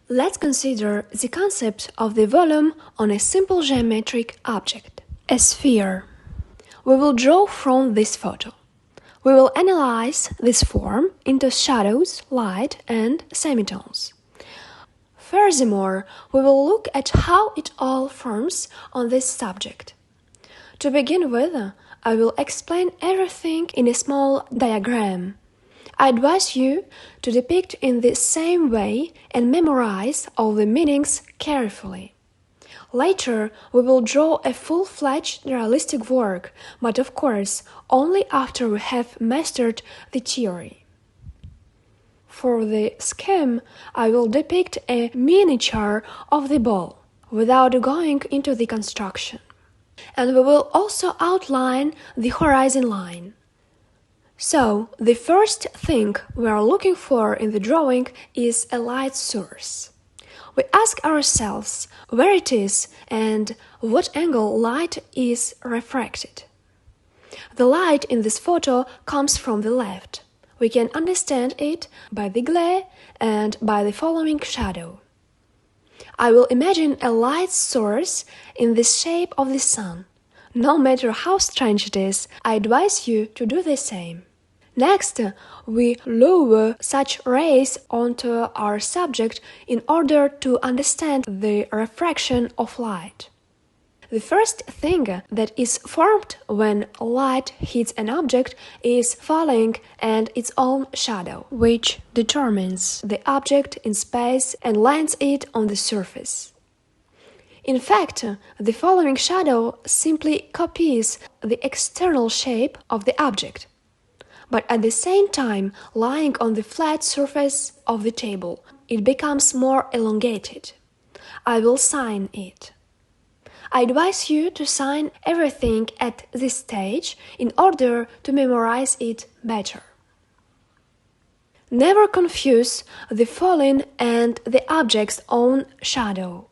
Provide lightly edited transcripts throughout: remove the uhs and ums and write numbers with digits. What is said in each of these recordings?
Let's consider the concept of the volume on a simple geometric object, a sphere. We will draw from this photo. We will analyze this form into shadows, light, and semitones. Furthermore, we will look at how it all forms on this subject. To begin with, I will explain everything in a small diagram. I advise you to depict in the same way and memorize all the meanings carefully. Later, we will draw a full-fledged realistic work, but of course, only after we have mastered the theory. For the scheme, I will depict a miniature of the ball, without going into the construction. And we will also outline the horizon line. So, the first thing we are looking for in the drawing is a light source. We ask ourselves where it is and what angle light is refracted. The light in this photo comes from the left. We can understand it by the glare and by the following shadow. I will imagine a light source in the shape of the sun. No matter how strange it is, I advise you to do the same. Next, we lower such rays onto our subject in order to understand the refraction of light. The first thing that is formed when light hits an object is falling and its own shadow, which determines the object in space and lands it on the surface. In fact, the following shadow simply copies the external shape of the object, but at the same time lying on the flat surface of the table, it becomes more elongated. I will sign it. I advise you to sign everything at this stage in order to memorize it better. Never confuse the falling and the object's own shadow.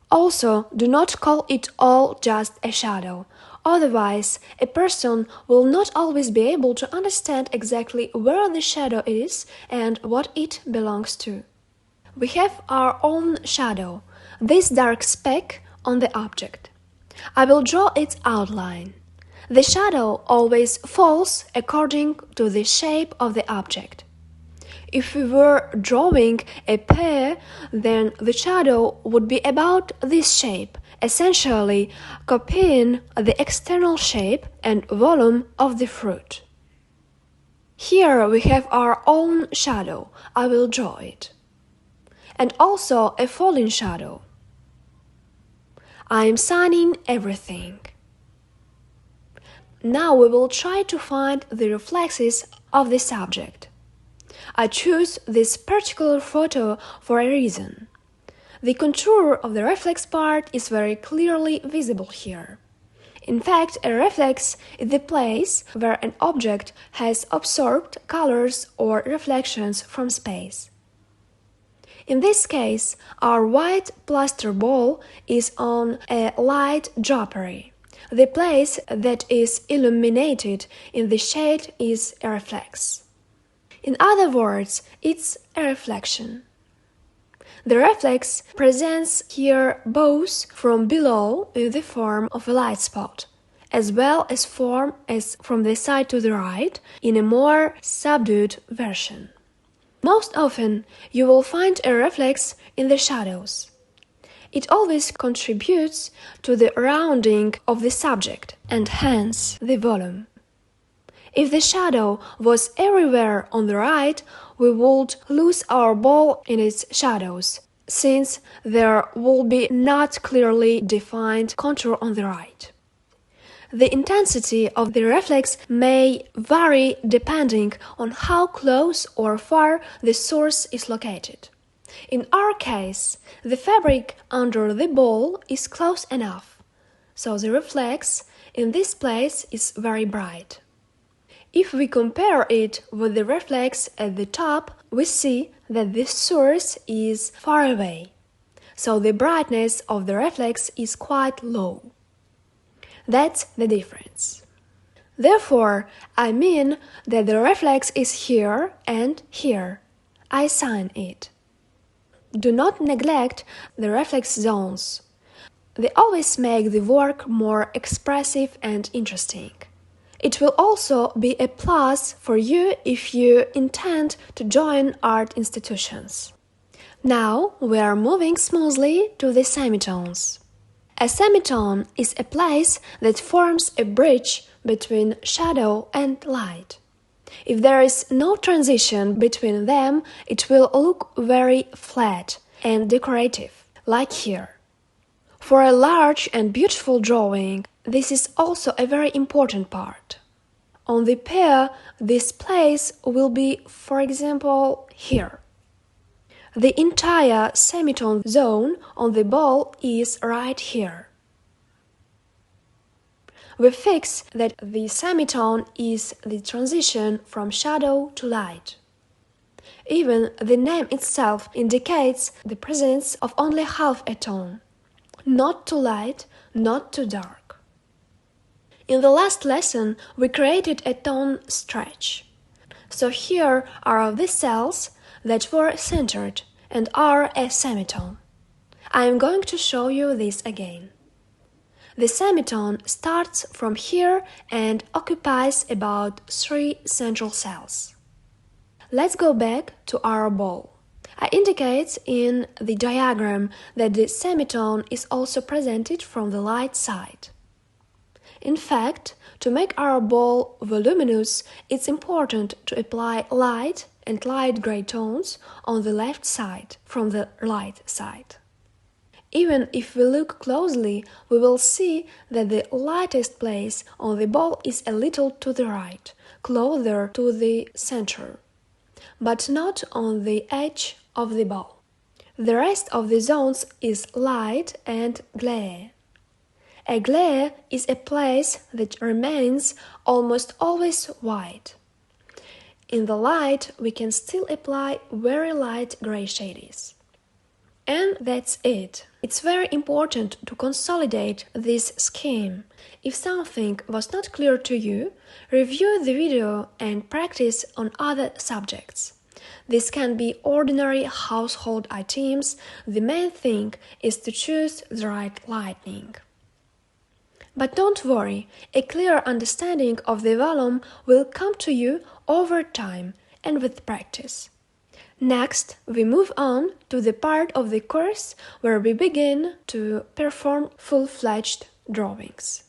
Also, do not call it all just a shadow. Otherwise, a person will not always be able to understand exactly where the shadow is and what it belongs to. We have our own shadow, this dark speck on the object. I will draw its outline. The shadow always falls according to the shape of the object. If we were drawing a pear, then the shadow would be about this shape, essentially copying the external shape and volume of the fruit. Here we have our own shadow. I will draw it. And also a falling shadow. I am signing everything. Now we will try to find the reflexes of the subject. I choose this particular photo for a reason. The contour of the reflex part is very clearly visible here. In fact, a reflex is the place where an object has absorbed colors or reflections from space. In this case, our white plaster ball is on a light drapery. The place that is illuminated in the shade is a reflex. In other words, it's a reflection. The reflex presents here both from below in the form of a light spot, as well as from the side to the right in a more subdued version. Most often, you will find a reflex in the shadows. It always contributes to the rounding of the subject and hence the volume. If the shadow was everywhere on the right, we would lose our ball in its shadows, since there will be not clearly defined contour on the right. The intensity of the reflex may vary depending on how close or far the source is located. In our case, the fabric under the ball is close enough, so the reflex in this place is very bright. If we compare it with the reflex at the top, we see that the source is far away, so the brightness of the reflex is quite low. That's the difference. Therefore, I mean that the reflex is here and here. I sign it. Do not neglect the reflex zones. They always make the work more expressive and interesting. It will also be a plus for you if you intend to join art institutions. Now we are moving smoothly to the semitones. A semitone is a place that forms a bridge between shadow and light. If there is no transition between them, it will look very flat and decorative, like here. For a large and beautiful drawing, this is also a very important part. On the pear, this place will be, for example, here. The entire semitone zone on the ball is right here. We fix that the semitone is the transition from shadow to light. Even the name itself indicates the presence of only half a tone. Not too light, not too dark. In the last lesson, we created a tone stretch. So here are the cells that were centered and are a semitone. I am going to show you this again. The semitone starts from here and occupies about 3 central cells. Let's go back to our ball. I indicate in the diagram that the semitone is also presented from the light side. In fact, to make our ball voluminous, it's important to apply light and light gray tones on the left side from the light side. Even if we look closely, we will see that the lightest place on the ball is a little to the right, closer to the center, but not on the edge of the ball. The rest of the zones is light and glare. A glare is a place that remains almost always white. In the light, we can still apply very light gray shades. And that's it. It's very important to consolidate this scheme. If something was not clear to you, review the video and practice on other subjects. This can be ordinary household items. The main thing is to choose the right lighting. But don't worry, a clear understanding of the volume will come to you over time and with practice. Next, we move on to the part of the course where we begin to perform full-fledged drawings.